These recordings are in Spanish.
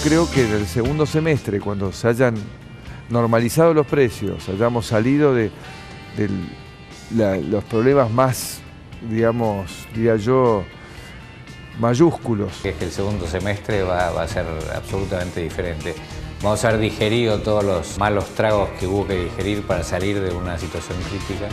creo que en el segundo semestre, cuando se hayan normalizado los precios, hayamos salido de los problemas más, digamos, diría yo, mayúsculos. Es que el segundo semestre va a ser absolutamente diferente. Vamos a haber digerido todos los malos tragos que hubo que digerir para salir de una situación crítica.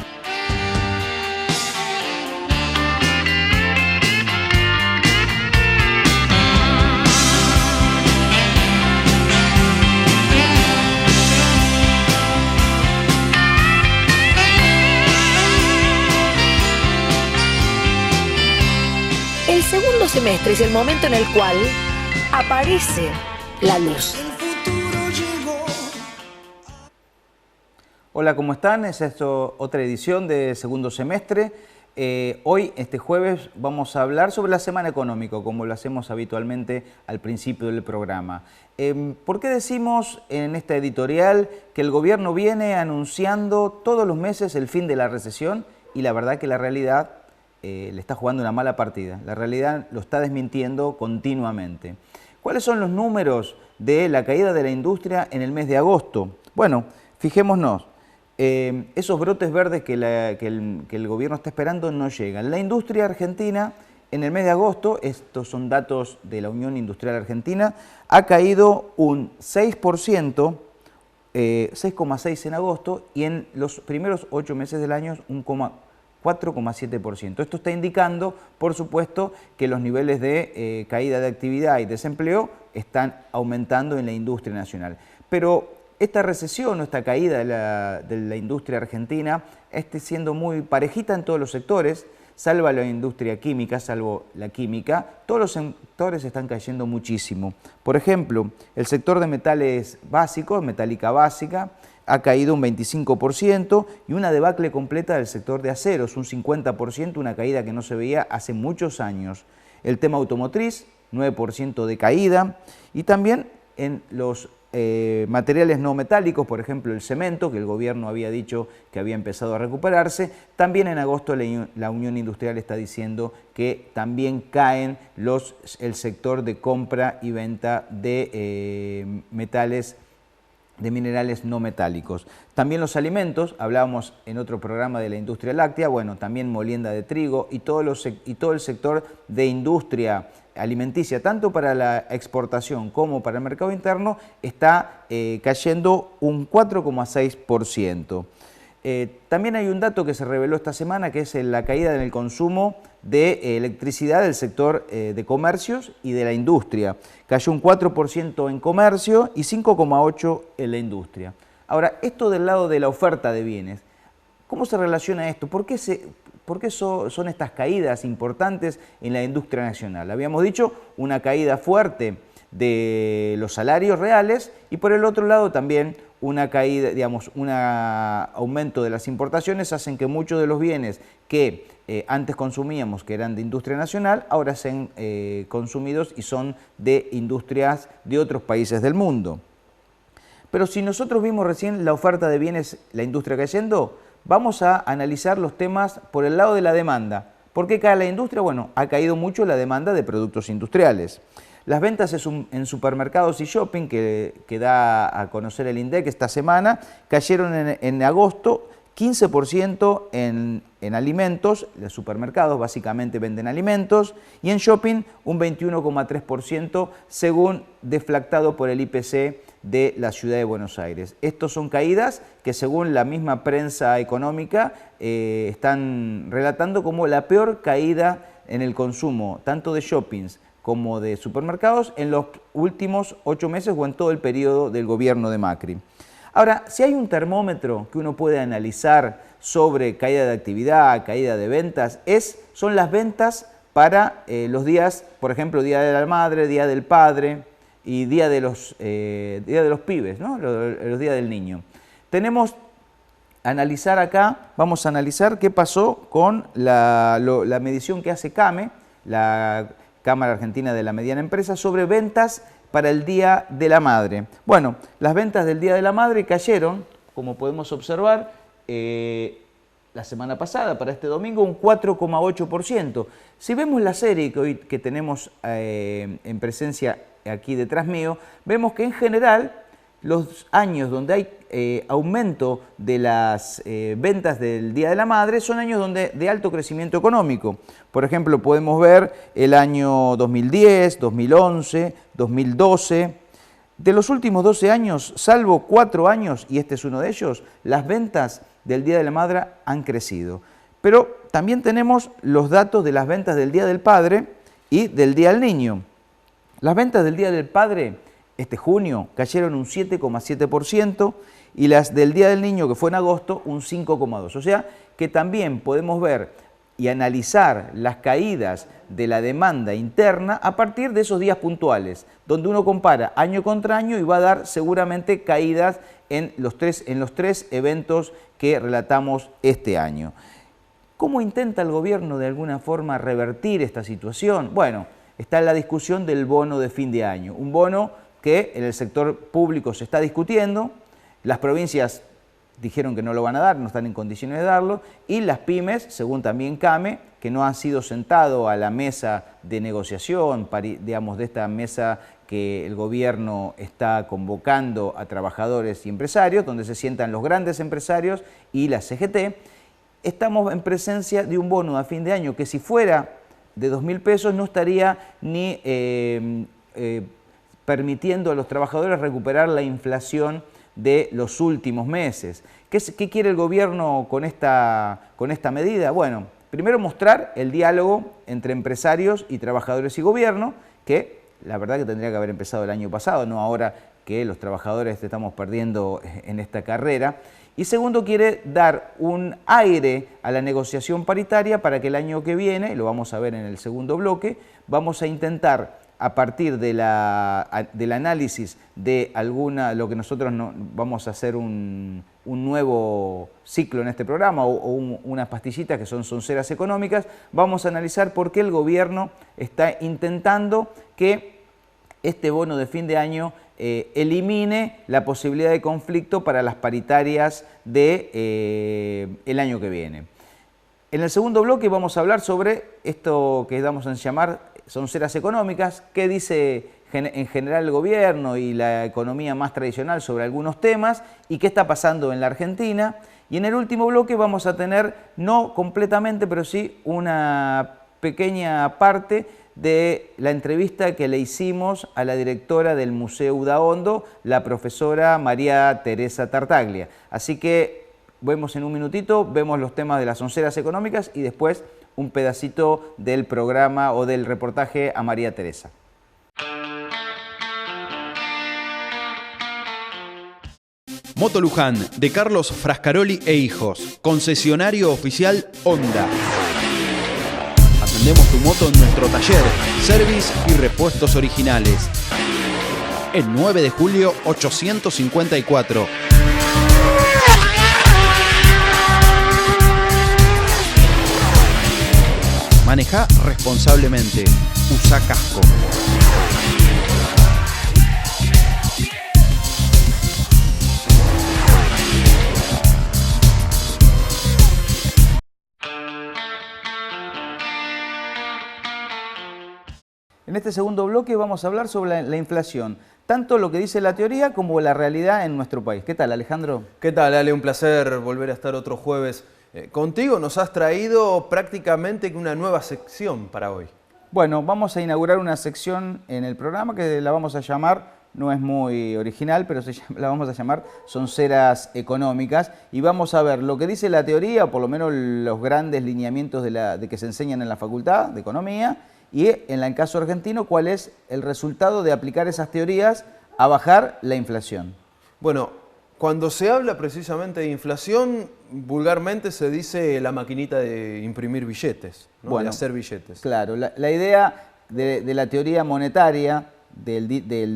El segundo semestre es el momento en el cual aparece la luz. Hola, ¿cómo están? Es esto otra edición de segundo semestre. Hoy, este jueves, vamos a hablar sobre la semana económica, como lo hacemos habitualmente al principio del programa. ¿Por qué decimos en esta editorial que el gobierno viene anunciando todos los meses el fin de la recesión? Y la verdad que la realidad le está jugando una mala partida. La realidad lo está desmintiendo continuamente. ¿Cuáles son los números de la caída de la industria en el mes de agosto? Bueno, fijémonos. Esos brotes verdes que el gobierno está esperando no llegan. La industria argentina en el mes de agosto, estos son datos de la Unión Industrial Argentina, ha caído un 6%, 6,6% en agosto, y en los primeros 8 meses del año un 4,7%. Esto está indicando, por supuesto, que los niveles de caída de actividad y desempleo están aumentando en la industria nacional. Pero esta recesión o esta caída de la industria argentina está siendo muy parejita en todos los sectores, salvo la industria química, salvo la química. Todos los sectores están cayendo muchísimo. Por ejemplo, el sector de metales básicos, metálica básica, ha caído un 25% y una debacle completa del sector de aceros, un 50%, una caída que no se veía hace muchos años. El tema automotriz, 9% de caída, y también en los materiales no metálicos, por ejemplo el cemento, que el gobierno había dicho que había empezado a recuperarse. También en agosto la Unión Industrial está diciendo que también caen el sector de compra y venta de metales, de minerales no metálicos. También los alimentos, hablábamos en otro programa de la industria láctea, bueno, también molienda de trigo y todo el sector de industria alimenticia, tanto para la exportación como para el mercado interno, está cayendo un 4,6%. También hay un dato que se reveló esta semana, que es la caída en el consumo de electricidad del sector de comercios y de la industria. Cayó un 4% en comercio y 5,8% en la industria. Ahora, esto del lado de la oferta de bienes, ¿cómo se relaciona esto? ¿Por qué son estas caídas importantes en la industria nacional? Habíamos dicho una caída fuerte de los salarios reales y por el otro lado también una caída, digamos, un aumento de las importaciones hacen que muchos de los bienes que antes consumíamos, que eran de industria nacional, ahora sean consumidos y son de industrias de otros países del mundo. Pero si nosotros vimos recién la oferta de bienes, la industria cayendo, vamos a analizar los temas por el lado de la demanda. ¿Por qué cae la industria? Bueno, ha caído mucho la demanda de productos industriales. Las ventas en supermercados y shopping, que da a conocer el INDEC esta semana, cayeron en agosto 15% en alimentos. Los supermercados básicamente venden alimentos, y en shopping un 21,3% según deflactado por el IPC de la ciudad de Buenos Aires. Estos son caídas que según la misma prensa económica están relatando como la peor caída en el consumo, tanto de shoppings como de supermercados, en los últimos 8 meses o en todo el periodo del gobierno de Macri. Ahora, si hay un termómetro que uno puede analizar sobre caída de actividad, caída de ventas, son las ventas para los días, por ejemplo, Día de la Madre, Día del Padre y Día de los pibes, ¿no? Los días del niño. Vamos a analizar qué pasó con la medición que hace CAME, la Cámara Argentina de la Mediana Empresa, sobre ventas para el Día de la Madre. Bueno, las ventas del Día de la Madre cayeron, como podemos observar, la semana pasada, para este domingo, un 4,8%. Si vemos la serie que tenemos en presencia aquí detrás mío, vemos que en general los años donde hay aumento de las ventas del Día de la Madre son años de alto crecimiento económico. Por ejemplo, podemos ver el año 2010, 2011, 2012. De los últimos 12 años, salvo 4 años, y este es uno de ellos, las ventas del Día de la Madre han crecido. Pero también tenemos los datos de las ventas del Día del Padre y del Día del Niño. Las ventas del Día del Padre este junio cayeron un 7,7% y las del Día del Niño, que fue en agosto, un 5,2%. O sea que también podemos ver y analizar las caídas de la demanda interna a partir de esos días puntuales, donde uno compara año contra año y va a dar seguramente caídas en los tres eventos que relatamos este año. ¿Cómo intenta el gobierno de alguna forma revertir esta situación? Bueno, está la discusión del bono de fin de año, un bono que en el sector público se está discutiendo, las provincias dijeron que no lo van a dar, no están en condiciones de darlo, y las pymes, según también CAME, que no han sido sentado a la mesa de negociación, digamos, de esta mesa que el gobierno está convocando a trabajadores y empresarios, donde se sientan los grandes empresarios y la CGT, estamos en presencia de un bono a fin de año que si fuera de 2.000 pesos no estaría ni permitiendo a los trabajadores recuperar la inflación de los últimos meses. ¿Qué quiere el gobierno con esta medida? Bueno, primero mostrar el diálogo entre empresarios y trabajadores y gobierno, que la verdad que tendría que haber empezado el año pasado, no ahora que los trabajadores estamos perdiendo en esta carrera. Y segundo, quiere dar un aire a la negociación paritaria para que el año que viene, lo vamos a ver en el segundo bloque, vamos a intentar a partir del análisis de lo que nosotros vamos a hacer un nuevo ciclo en este programa o unas pastillitas que son sonceras económicas, vamos a analizar por qué el gobierno está intentando que este bono de fin de año elimine la posibilidad de conflicto para las paritarias el año que viene. En el segundo bloque vamos a hablar sobre esto que vamos a llamar sonceras económicas, qué dice en general el gobierno y la economía más tradicional sobre algunos temas y qué está pasando en la Argentina. Y en el último bloque vamos a tener, no completamente, pero sí una pequeña parte de la entrevista que le hicimos a la directora del Museo Udaondo, la profesora María Teresa Tartaglia. Así que vemos en un minutito, vemos los temas de las sonceras económicas y después un pedacito del programa o del reportaje a María Teresa. Moto Luján, de Carlos Frascaroli e Hijos, concesionario oficial Honda. Atendemos tu moto en nuestro taller, service y repuestos originales. El 9 de julio 854. Maneja responsablemente. Usa casco. En este segundo bloque vamos a hablar sobre la inflación, tanto lo que dice la teoría como la realidad en nuestro país. ¿Qué tal, Alejandro? ¿Qué tal, Ale? Un placer volver a estar otro jueves contigo. Nos has traído prácticamente una nueva sección para hoy. Bueno, vamos a inaugurar una sección en el programa que la vamos a llamar, no es muy original, pero la vamos a llamar Sonceras Económicas, y vamos a ver lo que dice la teoría, o por lo menos los grandes lineamientos de que se enseñan en la Facultad de Economía, y en el caso argentino, cuál es el resultado de aplicar esas teorías a bajar la inflación. Bueno, cuando se habla precisamente de inflación, vulgarmente se dice la maquinita de imprimir billetes, ¿no? Bueno, de hacer billetes. Claro, la idea de la teoría monetaria del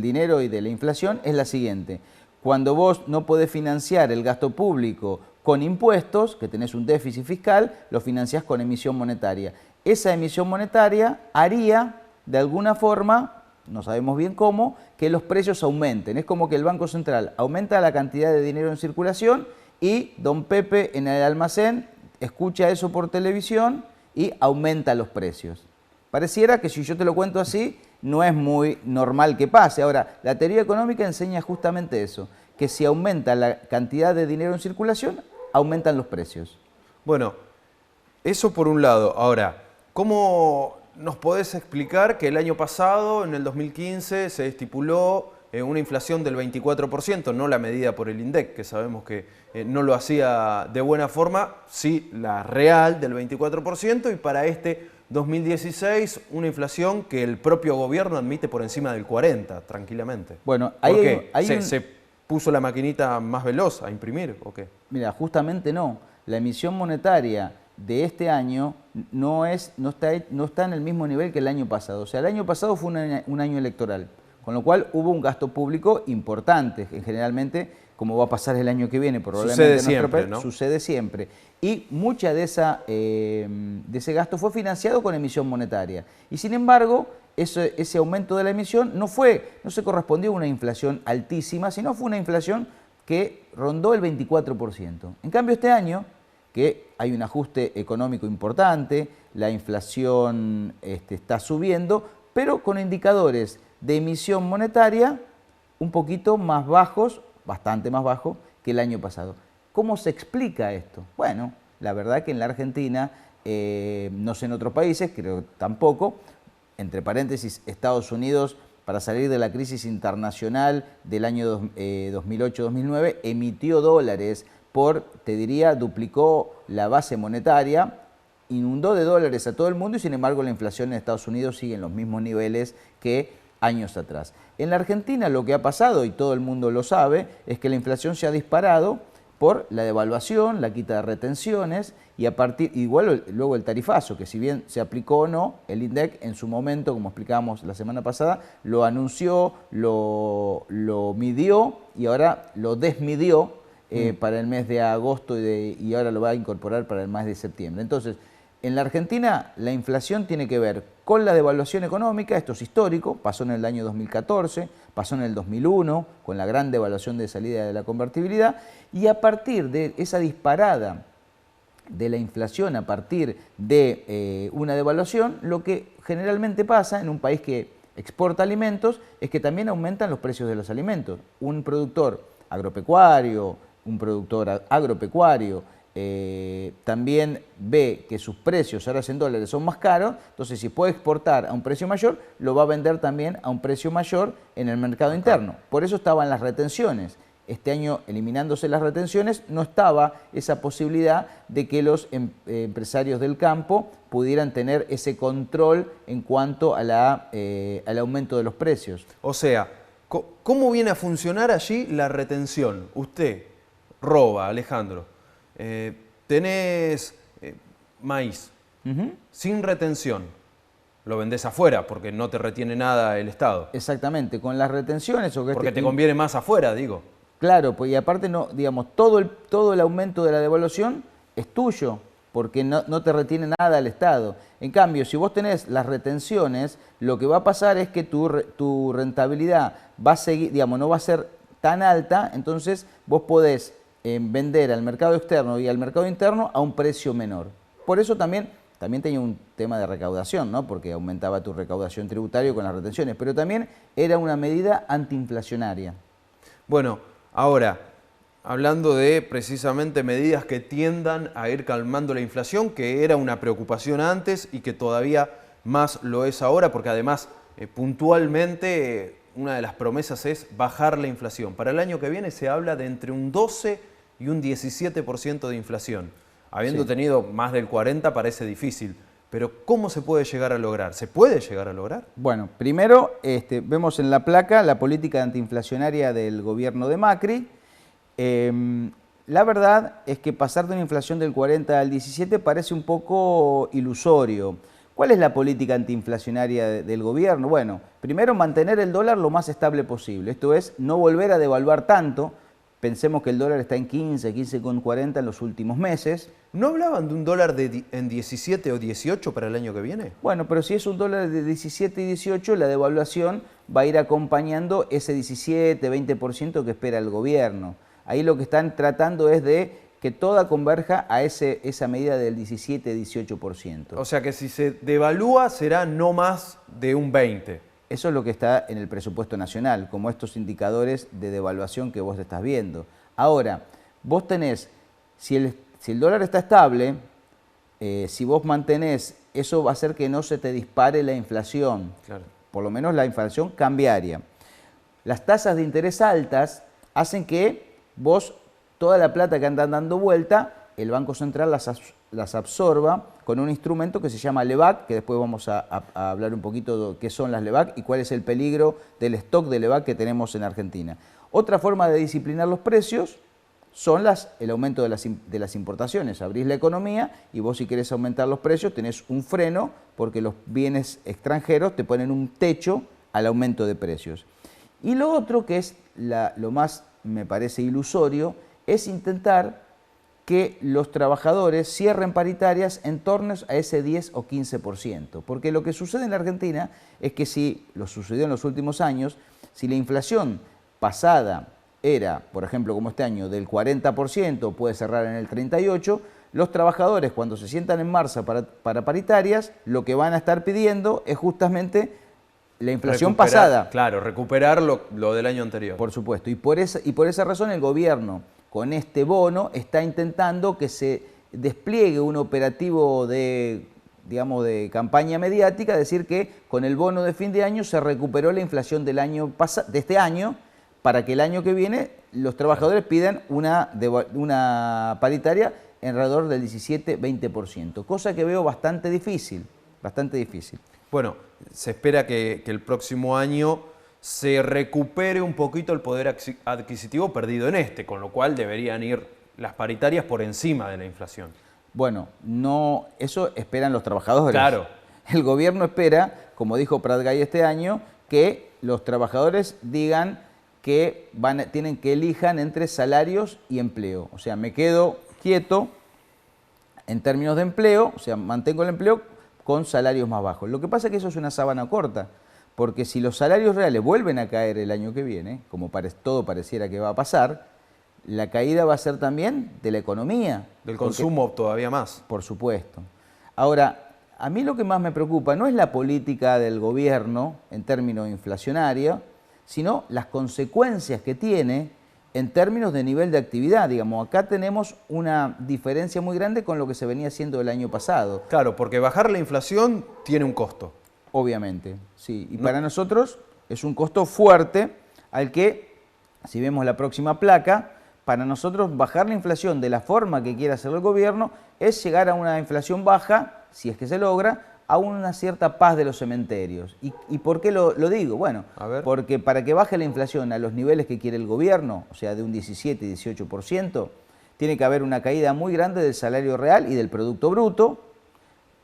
dinero y de la inflación es la siguiente. Cuando vos no podés financiar el gasto público con impuestos, que tenés un déficit fiscal, lo financiás con emisión monetaria. Esa emisión monetaria haría, de alguna forma, no sabemos bien cómo, que los precios aumenten. Es como que el Banco Central aumenta la cantidad de dinero en circulación y don Pepe en el almacén escucha eso por televisión y aumenta los precios. Pareciera que si yo te lo cuento así, no es muy normal que pase. Ahora, la teoría económica enseña justamente eso, que si aumenta la cantidad de dinero en circulación, aumentan los precios. Bueno, eso por un lado. Ahora, ¿cómo nos podés explicar que el año pasado, en el 2015, se estipuló una inflación del 24%, no la medida por el INDEC, que sabemos que no lo hacía de buena forma, sí la real del 24%, y para este 2016 una inflación que el propio gobierno admite por encima del 40%, tranquilamente? Bueno, ¿Por qué? ¿Se puso la maquinita más veloz a imprimir o qué? Mira, justamente no. La emisión monetaria de este año no está en el mismo nivel que el año pasado. O sea, el año pasado fue un año electoral, con lo cual hubo un gasto público importante, generalmente, como va a pasar el año que viene, probablemente sucede siempre, ¿no? Sucede siempre. Y mucha de ese gasto fue financiado con emisión monetaria. Y sin embargo, ese aumento de la emisión no se correspondió a una inflación altísima, sino fue una inflación que rondó el 24%. En cambio, este año, que hay un ajuste económico importante, la inflación está subiendo, pero con indicadores de emisión monetaria un poquito más bajos, bastante más bajos que el año pasado. ¿Cómo se explica esto? Bueno, la verdad que en la Argentina, no sé en otros países, creo tampoco, entre paréntesis, Estados Unidos, para salir de la crisis internacional del año 2008-2009, emitió dólares te diría, duplicó la base monetaria, inundó de dólares a todo el mundo y sin embargo la inflación en Estados Unidos sigue en los mismos niveles que años atrás. En la Argentina lo que ha pasado, y todo el mundo lo sabe, es que la inflación se ha disparado por la devaluación, la quita de retenciones y igual luego el tarifazo, que si bien se aplicó o no, el INDEC en su momento, como explicábamos la semana pasada, lo anunció, lo midió y ahora lo desmidió para el mes de agosto y ahora lo va a incorporar para el mes de septiembre. Entonces, en la Argentina la inflación tiene que ver con la devaluación económica, esto es histórico, pasó en el año 2014, pasó en el 2001, con la gran devaluación de salida de la convertibilidad, y a partir de esa disparada de la inflación, a partir de una devaluación, lo que generalmente pasa en un país que exporta alimentos es que también aumentan los precios de los alimentos. Un productor agropecuario también ve que sus precios ahora en dólares son más caros, entonces si puede exportar a un precio mayor, lo va a vender también a un precio mayor en el mercado interno. Por eso estaban las retenciones. Este año, eliminándose las retenciones, no estaba esa posibilidad de que los empresarios del campo pudieran tener ese control en cuanto a al aumento de los precios. O sea, ¿cómo viene a funcionar allí la retención? Usted roba, Alejandro, tenés maíz sin retención, lo vendés afuera porque no te retiene nada el Estado. Exactamente, con las retenciones... Porque te conviene más afuera, digo. Claro, pues y aparte no, digamos, todo el aumento de la devaluación es tuyo, porque no te retiene nada el Estado. En cambio, si vos tenés las retenciones, lo que va a pasar es que tu rentabilidad va a seguir, digamos, no va a ser tan alta, entonces vos podés vender al mercado externo y al mercado interno a un precio menor. Por eso también tenía un tema de recaudación, ¿no? Porque aumentaba tu recaudación tributaria con las retenciones, pero también era una medida antiinflacionaria. Bueno, ahora, hablando de precisamente medidas que tiendan a ir calmando la inflación, que era una preocupación antes y que todavía más lo es ahora, porque además puntualmente una de las promesas es bajar la inflación. Para el año que viene se habla de entre un 12 y un 17% de inflación. Habiendo tenido más del 40% parece difícil, pero ¿cómo se puede llegar a lograr? ¿Se puede llegar a lograr? Bueno, primero vemos en la placa la política antiinflacionaria del gobierno de Macri. La verdad es que pasar de una inflación del 40 al 17 parece un poco ilusorio. ¿Cuál es la política antiinflacionaria del gobierno? Bueno, primero mantener el dólar lo más estable posible. Esto es, no volver a devaluar tanto. Pensemos que el dólar está en 15,40 en los últimos meses. ¿No hablaban de un dólar en 17 o 18 para el año que viene? Bueno, pero si es un dólar de 17 y 18, la devaluación va a ir acompañando ese 17, 20% que espera el gobierno. Ahí lo que están tratando es de que toda converja a esa medida del 17-18%. O sea que si se devalúa será no más de un 20%. Eso es lo que está en el presupuesto nacional, como estos indicadores de devaluación que vos estás viendo. Ahora, vos tenés, si el dólar está estable, si vos mantenés, eso va a hacer que no se te dispare la inflación, Claro. por lo menos la inflación cambiaria. Las tasas de interés altas hacen que vos, toda la plata que andan dando vuelta, el Banco Central las absorba con un instrumento que se llama LEVAC, que después vamos a hablar un poquito de qué son las LEVAC y cuál es el peligro del stock de LEVAC que tenemos en Argentina. Otra forma de disciplinar los precios son el aumento de las importaciones. Abrís la economía y vos, si querés aumentar los precios, tenés un freno, porque los bienes extranjeros te ponen un techo al aumento de precios. Y lo otro, que es lo más, me parece, ilusorio, es intentar que los trabajadores cierren paritarias en torno a ese 10 o 15%. Porque lo que sucede en la Argentina es que, si lo sucedió en los últimos años, si la inflación pasada era, por ejemplo, como este año, del 40%, puede cerrar en el 38%, los trabajadores, cuando se sientan en marcha para paritarias, lo que van a estar pidiendo es justamente la inflación pasada. Claro, recuperar lo del año anterior. Por supuesto, y por esa razón el gobierno, con este bono, está intentando que se despliegue un operativo de campaña mediática, decir que con el bono de fin de año se recuperó la inflación de este año, para que el año que viene los trabajadores pidan una paritaria alrededor del 17-20%, cosa que veo bastante difícil, Bueno, se espera que el próximo año se recupere un poquito el poder adquisitivo perdido con lo cual deberían ir las paritarias por encima de la inflación. Bueno, no, eso esperan los trabajadores. Claro. El gobierno espera, como dijo Prat Gay este año, que los trabajadores digan que tienen que elijan entre salarios y empleo. O sea, me quedo quieto en términos de empleo, o sea, mantengo el empleo con salarios más bajos. Lo que pasa es que eso es una sábana corta, porque si los salarios reales vuelven a caer el año que viene, como todo pareciera que va a pasar, la caída va a ser también de la economía. Del consumo todavía más. Por supuesto. Ahora, a mí lo que más me preocupa no es la política del gobierno en términos inflacionarios, sino las consecuencias que tiene en términos de nivel de actividad. Digamos, acá tenemos una diferencia muy grande con lo que se venía haciendo el año pasado. Claro, porque bajar la inflación tiene un costo. Obviamente, sí. Y para nosotros es un costo fuerte al que, si vemos la próxima placa, para nosotros bajar la inflación de la forma que quiere hacer el gobierno es llegar a una inflación baja, si es que se logra, a una cierta paz de los cementerios. ¿Y por qué lo digo? Bueno, porque para que baje la inflación a los niveles que quiere el gobierno, o sea, de un 17-18%, tiene que haber una caída muy grande del salario real y del Producto Bruto,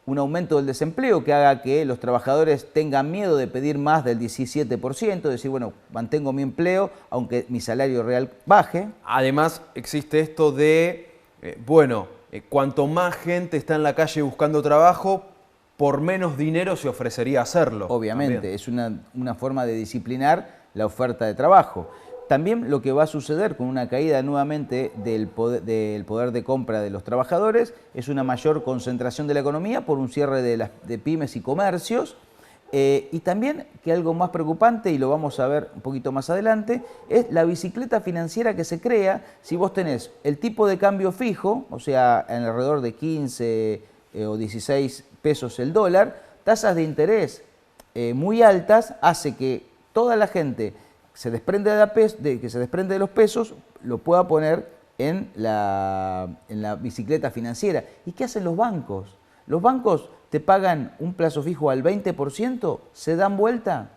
un aumento del desempleo que haga que los trabajadores tengan miedo de pedir más del 17%, decir, bueno, mantengo mi empleo aunque mi salario real baje. Además, existe esto de, cuanto más gente está en la calle buscando trabajo, por menos dinero se ofrecería hacerlo. Obviamente, también. Es una forma de disciplinar la oferta de trabajo. También lo que va a suceder con una caída nuevamente del poder de compra de los trabajadores es una mayor concentración de la economía por un cierre de pymes y comercios. Y también, que algo más preocupante, y lo vamos a ver un poquito más adelante, es la bicicleta financiera que se crea si vos tenés el tipo de cambio fijo, o sea, en alrededor de 15 o 16 pesos el dólar, tasas de interés muy altas, hace que toda la gente que se desprende de los pesos lo pueda poner en la bicicleta financiera. ¿Y qué hacen los bancos? Los bancos te pagan un plazo fijo al 20%, se dan vuelta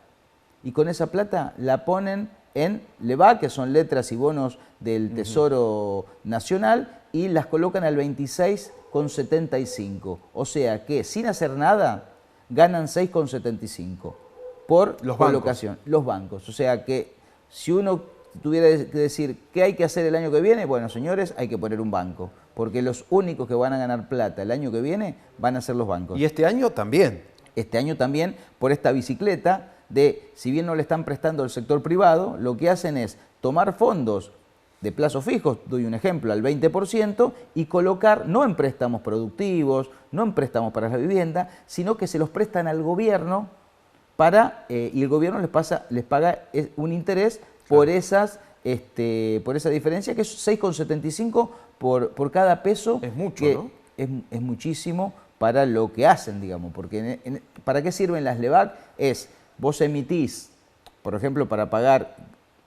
y con esa plata la ponen en LEVAC, que son letras y bonos del Tesoro Nacional, y las colocan al 26,75. O sea que sin hacer nada ganan 6,75 por colocación. Los bancos. O sea que si uno tuviera que decir qué hay que hacer el año que viene, bueno, señores, hay que poner un banco. Porque los únicos que van a ganar plata el año que viene van a ser los bancos. Y este año también. Este año también, por esta bicicleta de, si bien no le están prestando al sector privado, lo que hacen es tomar fondos de plazos fijos, doy un ejemplo, al 20% y colocar no en préstamos productivos, no en préstamos para la vivienda, sino que se los prestan al gobierno y el gobierno les paga un interés por esa diferencia, que es 6,75 por cada peso. Es mucho, que ¿no? Es muchísimo para lo que hacen, digamos, porque ¿para qué sirven las LEVAC? Vos emitís, por ejemplo, para pagar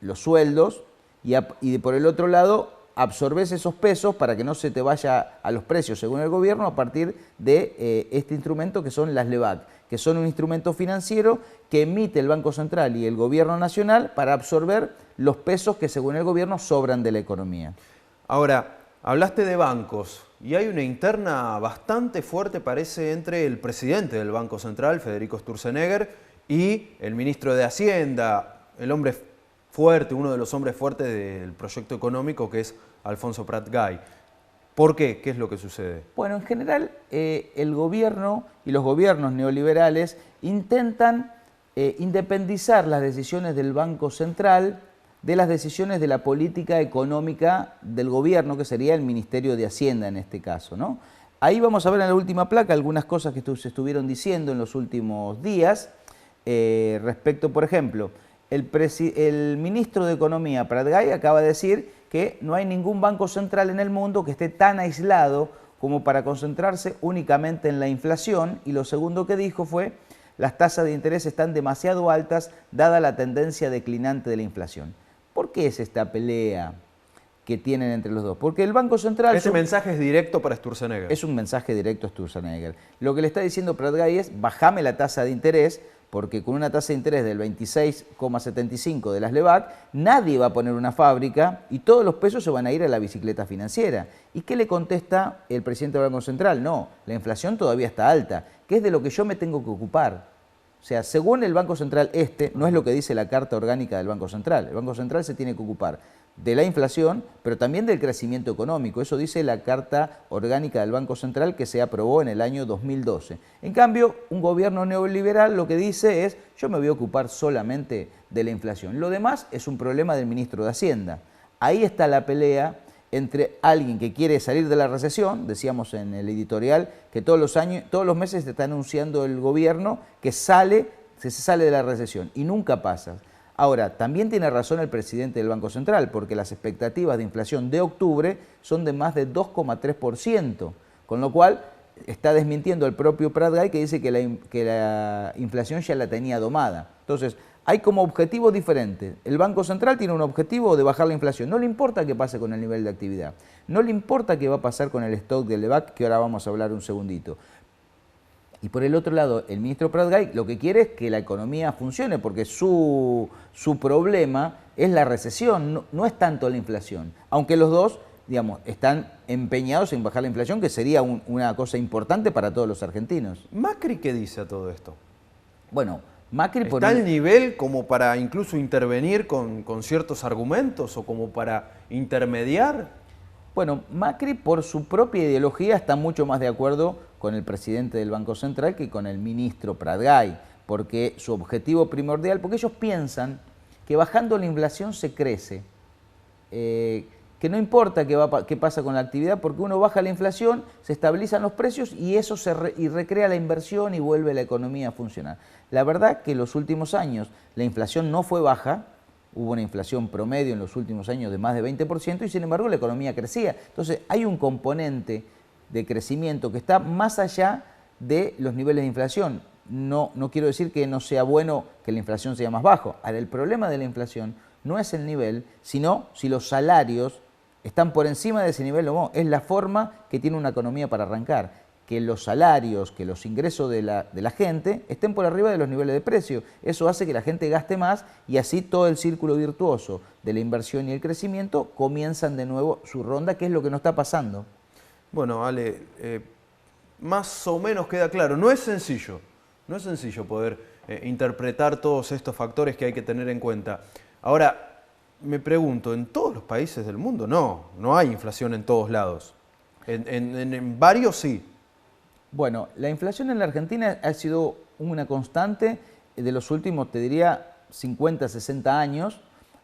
los sueldos y por el otro lado absorbés esos pesos para que no se te vaya a los precios según el gobierno a partir de este instrumento que son las LEVAC, que son un instrumento financiero que emite el Banco Central y el Gobierno Nacional para absorber los pesos que según el gobierno sobran de la economía. Ahora, hablaste de bancos y hay una interna bastante fuerte, parece, entre el presidente del Banco Central, Federico Sturzenegger, y el ministro de Hacienda, el hombre fuerte, uno de los hombres fuertes del proyecto económico, que es Alfonso Prat-Gay. ¿Por qué? ¿Qué es lo que sucede? Bueno, en general el gobierno y los gobiernos neoliberales intentan independizar las decisiones del Banco Central de las decisiones de la política económica del gobierno, que sería el Ministerio de Hacienda en este caso, ¿no? Ahí vamos a ver en la última placa algunas cosas que se estuvieron diciendo en los últimos días respecto, por ejemplo, el ministro de Economía, Prat-Gay, acaba de decir que no hay ningún banco central en el mundo que esté tan aislado como para concentrarse únicamente en la inflación, y lo segundo que dijo fue: las tasas de interés están demasiado altas dada la tendencia declinante de la inflación. ¿Por qué es esta pelea que tienen entre los dos? Porque el Banco Central... Ese mensaje es directo para Sturzenegger. Es un mensaje directo a Sturzenegger. Lo que le está diciendo Prat-Gay es: bajame la tasa de interés, porque con una tasa de interés del 26,75 de las LEVAC, nadie va a poner una fábrica y todos los pesos se van a ir a la bicicleta financiera. ¿Y qué le contesta el presidente del Banco Central? No, la inflación todavía está alta, que es de lo que yo me tengo que ocupar. O sea, según el Banco Central, no es lo que dice la Carta Orgánica del Banco Central. El Banco Central se tiene que ocupar de la inflación, pero también del crecimiento económico. Eso dice la Carta Orgánica del Banco Central, que se aprobó en el año 2012. En cambio, un gobierno neoliberal lo que dice es: yo me voy a ocupar solamente de la inflación. Lo demás es un problema del ministro de Hacienda. Ahí está la pelea entre alguien que quiere salir de la recesión. Decíamos en el editorial que todos los meses se está anunciando el gobierno que se sale de la recesión y nunca pasa. Ahora, también tiene razón el presidente del Banco Central, porque las expectativas de inflación de octubre son de más de 2,3%, con lo cual está desmintiendo el propio Prat-Gay, que dice que la inflación ya la tenía domada. Entonces, hay como objetivos diferentes. El Banco Central tiene un objetivo de bajar la inflación. No le importa qué pase con el nivel de actividad. No le importa qué va a pasar con el stock del LEVAC, que ahora vamos a hablar un segundito. Y por el otro lado, el ministro Prat-Gay lo que quiere es que la economía funcione, porque su problema es la recesión, no es tanto la inflación. Aunque los dos, digamos, están empeñados en bajar la inflación, que sería una cosa importante para todos los argentinos. ¿Macri qué dice a todo esto? Bueno, Macri... ¿Está al nivel como para incluso intervenir con ciertos argumentos o como para intermediar? Bueno, Macri por su propia ideología está mucho más de acuerdo con el presidente del Banco Central que con el ministro Prat-Gay, porque su objetivo primordial, porque ellos piensan que bajando la inflación se crece, que no importa qué pasa con la actividad, porque uno baja la inflación, se estabilizan los precios y eso recrea la inversión y vuelve la economía a funcionar. La verdad que en los últimos años la inflación no fue baja. Hubo una inflación promedio en los últimos años de más de 20% y sin embargo la economía crecía. Entonces hay un componente de crecimiento que está más allá de los niveles de inflación. No quiero decir que no sea bueno que la inflación sea más bajo. Ahora, el problema de la inflación no es el nivel, sino si los salarios están por encima de ese nivel o no. Es la forma que tiene una economía para arrancar. Que los salarios, que los ingresos de la gente estén por arriba de los niveles de precio. Eso hace que la gente gaste más y así todo el círculo virtuoso de la inversión y el crecimiento comienzan de nuevo su ronda, que es lo que no está pasando. Bueno, Ale, más o menos queda claro. No es sencillo poder interpretar todos estos factores que hay que tener en cuenta. Ahora, me pregunto, ¿en todos los países del mundo? No hay inflación en todos lados. En varios sí. Bueno, la inflación en la Argentina ha sido una constante de los últimos, te diría, 50, 60 años.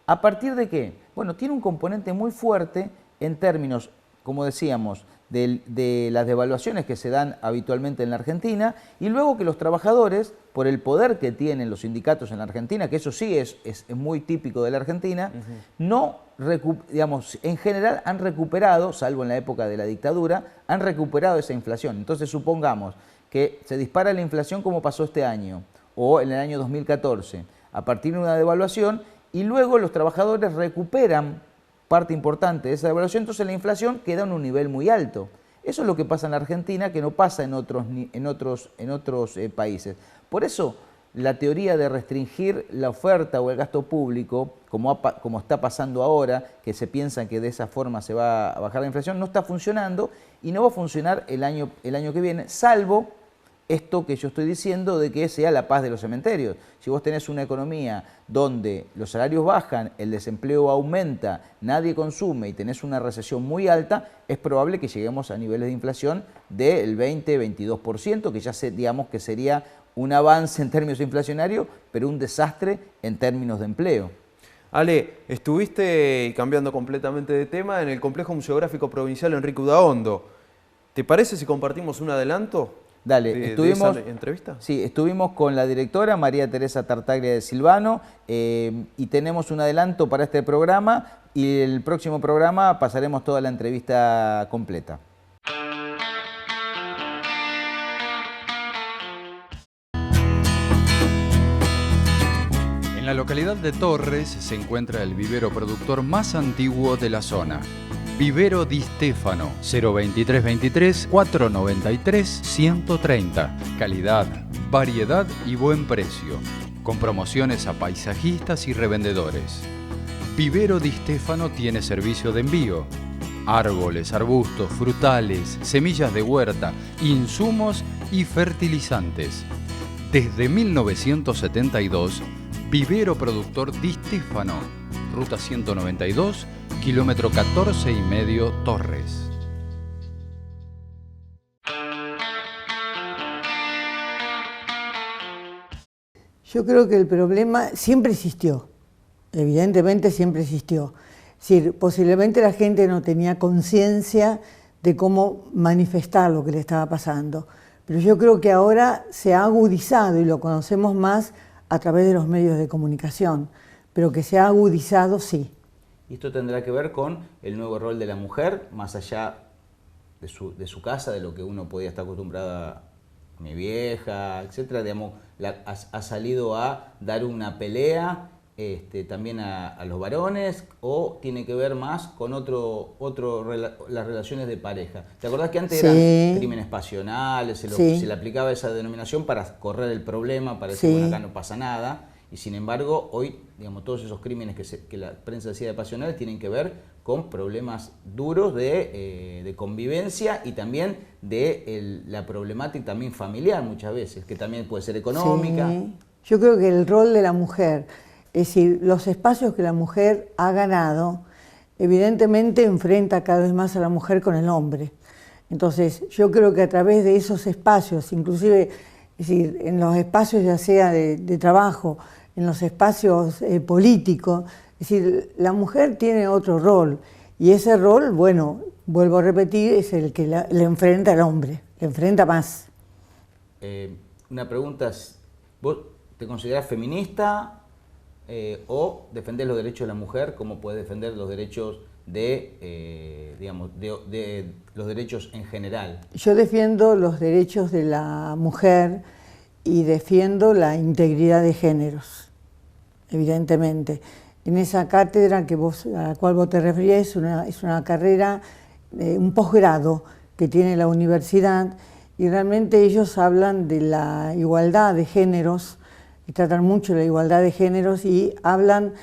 ¿A partir de qué? Bueno, tiene un componente muy fuerte en términos, como decíamos, de las devaluaciones que se dan habitualmente en la Argentina, y luego que los trabajadores, por el poder que tienen los sindicatos en la Argentina, que eso sí es muy típico de la Argentina, digamos, en general han recuperado, salvo en la época de la dictadura, han recuperado esa inflación. Entonces supongamos que se dispara la inflación como pasó este año, o en el año 2014, a partir de una devaluación, y luego los trabajadores recuperan parte importante de esa devaluación, entonces la inflación queda en un nivel muy alto. Eso es lo que pasa en la Argentina, que no pasa en otros países. Por eso, la teoría de restringir la oferta o el gasto público, como está pasando ahora, que se piensa que de esa forma se va a bajar la inflación, no está funcionando y no va a funcionar el año que viene, salvo esto que yo estoy diciendo de que sea la paz de los cementerios. Si vos tenés una economía donde los salarios bajan, el desempleo aumenta, nadie consume y tenés una recesión muy alta, es probable que lleguemos a niveles de inflación del 20-22%, que ya digamos que sería un avance en términos inflacionarios, pero un desastre en términos de empleo. Ale, estuviste, cambiando completamente de tema, en el Complejo Museográfico Provincial Enrique Udaondo. ¿Te parece si compartimos un adelanto? Dale, estuvimos, ¿de esa entrevista? Sí, estuvimos con la directora María Teresa Tartaglia de Silvano y tenemos un adelanto para este programa y el próximo programa pasaremos toda la entrevista completa. En la localidad de Torres se encuentra el vivero productor más antiguo de la zona. Vivero Di Stefano, 02323 493 130. Calidad, variedad y buen precio. Con promociones a paisajistas y revendedores. Vivero Di Stefano tiene servicio de envío. Árboles, arbustos, frutales, semillas de huerta, insumos y fertilizantes. Desde 1972, Vivero Productor Di Stefano, Ruta 192, kilómetro 14,5 Torres. Yo creo que el problema siempre existió, evidentemente siempre existió. Es decir, posiblemente la gente no tenía conciencia de cómo manifestar lo que le estaba pasando, pero yo creo que ahora se ha agudizado y lo conocemos más a través de los medios de comunicación, pero que se ha agudizado sí. Y esto tendrá que ver con el nuevo rol de la mujer, más allá de su casa, de lo que uno podía estar acostumbrada, mi vieja, etcétera. Digamos, ha salido a dar una pelea también a los varones, o tiene que ver más con las relaciones de pareja. ¿Te acordás que antes eran crímenes pasionales, se le aplicaba esa denominación para correr el problema, para decir, bueno, acá no pasa nada? Y sin embargo, hoy, digamos, todos esos crímenes que la prensa decía de pasionales tienen que ver con problemas duros de convivencia y también de la problemática también familiar muchas veces, que también puede ser económica. Sí. Yo creo que el rol de la mujer, es decir, los espacios que la mujer ha ganado, evidentemente enfrenta cada vez más a la mujer con el hombre. Entonces, yo creo que a través de esos espacios, inclusive, es decir, en los espacios ya sea de trabajo, en los espacios políticos, es decir, la mujer tiene otro rol y ese rol, bueno, vuelvo a repetir, es el que le enfrenta al hombre, le enfrenta más. Una pregunta, ¿vos te considerás feminista o defendés los derechos de la mujer? ¿Cómo podés defender los derechos de los derechos en general? Yo defiendo los derechos de la mujer y defiendo la integridad de géneros, evidentemente. En esa cátedra a la cual vos te referías es una carrera, un posgrado que tiene la universidad, y realmente ellos hablan de la igualdad de géneros, y tratan mucho la igualdad de géneros y hablan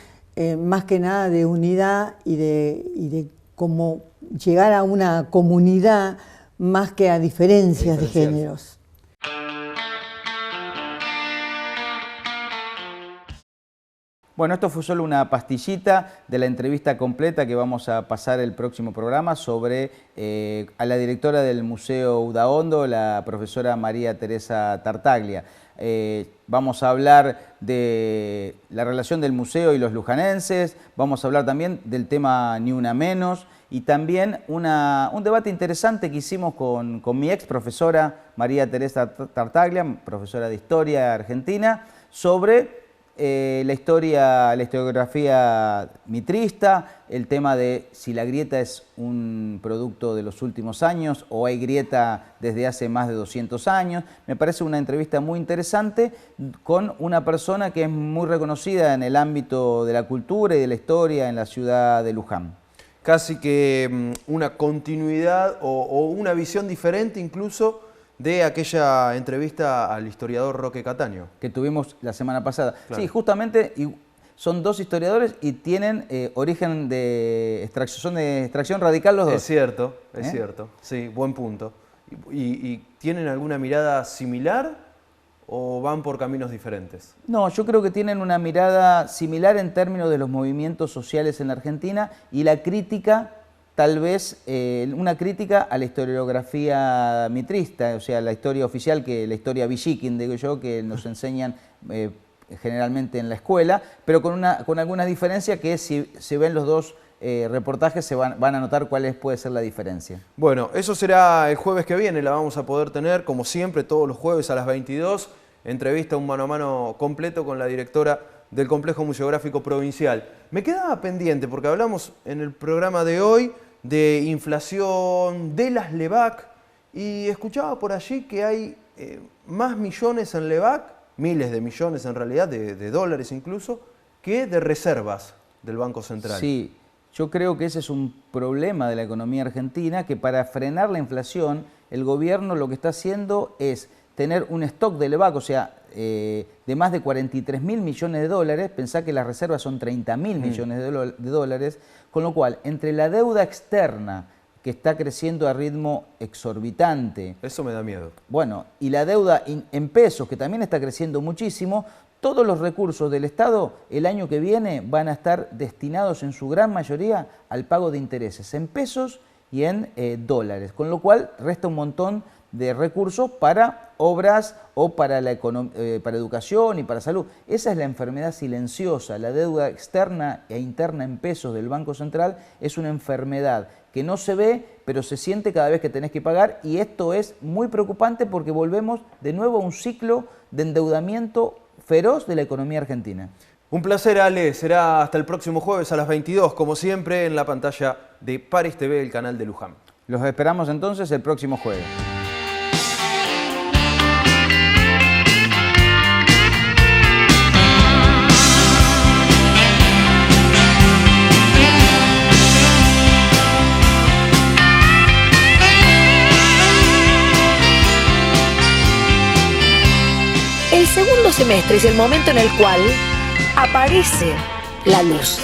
más que nada de unidad y de cómo llegar a una comunidad más que a diferencias de géneros. Bueno, esto fue solo una pastillita de la entrevista completa que vamos a pasar el próximo programa sobre a la directora del Museo Udaondo, la profesora María Teresa Tartaglia. Vamos a hablar de la relación del museo y los lujanenses, vamos a hablar también del tema Ni Una Menos y también un debate interesante que hicimos con mi ex profesora María Teresa Tartaglia, profesora de Historia Argentina, sobre la historiografía mitrista, el tema de si la grieta es un producto de los últimos años o hay grieta desde hace más de 200 años. Me parece una entrevista muy interesante con una persona que es muy reconocida en el ámbito de la cultura y de la historia en la ciudad de Luján. Casi que una continuidad o una visión diferente incluso de aquella entrevista al historiador Roque Cataño. Que tuvimos la semana pasada. Claro. Sí, justamente son dos historiadores y tienen origen de extracción, son de extracción radical los dos. Es cierto, sí, buen punto. ¿Y tienen alguna mirada similar o van por caminos diferentes? No, yo creo que tienen una mirada similar en términos de los movimientos sociales en la Argentina y la crítica, tal vez una crítica a la historiografía mitrista, o sea, la historia oficial, la historia Villiquín, digo yo, que nos enseñan generalmente en la escuela, pero con alguna diferencia que si se ven los dos reportajes se van a notar cuál puede ser la diferencia. Bueno, eso será el jueves que viene, la vamos a poder tener, como siempre, todos los jueves a las 22, entrevista, un mano a mano completo con la directora del Complejo Museográfico Provincial. Me quedaba pendiente, porque hablamos en el programa de hoy de inflación, de las LEVAC, y escuchaba por allí que hay más millones en LEVAC, miles de millones en realidad, de dólares incluso, que de reservas del Banco Central. Sí, yo creo que ese es un problema de la economía argentina, que para frenar la inflación, el gobierno lo que está haciendo es tener un stock de LEVAC, o sea, de más de 43.000 millones de dólares, pensá que las reservas son 30.000 millones de dólares, con lo cual, entre la deuda externa, que está creciendo a ritmo exorbitante. Eso me da miedo. Bueno, y la deuda en pesos, que también está creciendo muchísimo, todos los recursos del Estado el año que viene van a estar destinados en su gran mayoría al pago de intereses en pesos y en dólares, con lo cual resta un montón de recursos para obras o para educación y para salud. Esa es la enfermedad silenciosa. La deuda externa e interna en pesos del Banco Central es una enfermedad que no se ve, pero se siente cada vez que tenés que pagar, y esto es muy preocupante porque volvemos de nuevo a un ciclo de endeudamiento feroz de la economía argentina. Un placer, Ale. Será hasta el próximo jueves a las 22, como siempre, en la pantalla de Paris TV, el canal de Luján. Los esperamos entonces el próximo jueves. El segundo semestre es el momento en el cual aparece la luz.